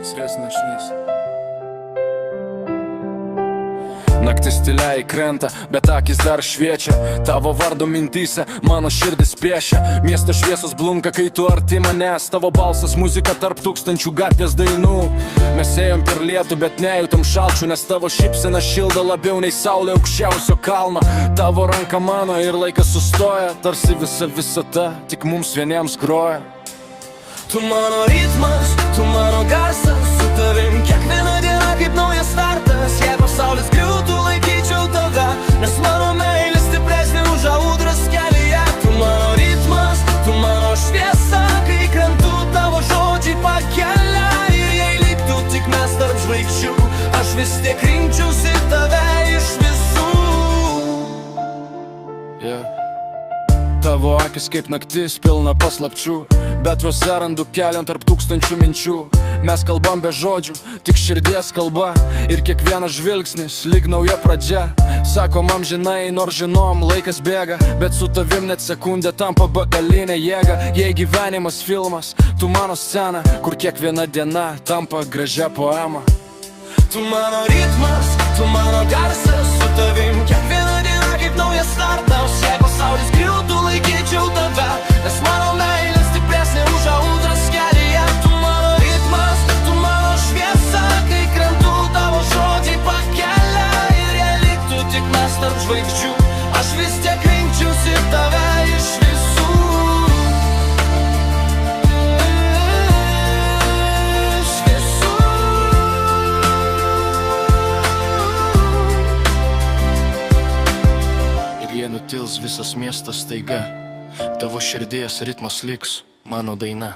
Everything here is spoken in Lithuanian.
Srės našnis. Naktis tyliai krenta, bet akis dar šviečia. Tavo vardo mintyse mano širdis piešia. Miesto šviesos blunka, kai tu arti manęs. Tavo balsas muzika tarp tūkstančių gatvės dainų. Mes ėjom per lietų, bet nejautom šalčių, nes tavo šypsena šildo labiau nei saulė aukščiausio kalno. Tavo ranka mano ir laikas sustoja, tarsi visa visata tik mums vieniems groja. Tu mano ritmas, tu mano garsas, su tavim kiekviena diena kaip naujas startas. Jei pasaulis griūtų, laikyčiau tave, nes mano meilė stipresnė už audras kelyje. Tu mano ritmas, tu mano šviesa, kai krentu tavo žodžiai pakelia. Ir jei liktų tik mes tarp žvaigždžių, aš vis tiek rinkčiausi tave iš visų. Tavo akis kaip naktis pilna paslapčių, bet juose randu kelią tarp tūkstančių minčių. Mes kalbam be žodžių, tik širdies kalba, ir kiekvienas žvilgsnis lyg nauja pradžia. Sakom amžinai, nors žinom, laikas bėga, bet su tavim net sekundė tampa begalinė jėga. Jei gyvenimas filmas, tu mano scena, kur kiekviena diena tampa gražia poema. Tu mano ritmas, tu mano garsas, su tavim kiekviena diena kaip naujas startas. Jei pasaulis griūtų, laikyčiau tave, nes mano meilė stipresnė už audras kelyje. Tu mano ritmas, tu mano šviesa, kai krentu tavo žodžiai pakelia. Ir jei liktų tik mes tarp žvaigždžių, aš vis tiek rinkčiausi tave iš visų. Nutils visas miestas staiga, tavo širdies ritmas liks mano daina.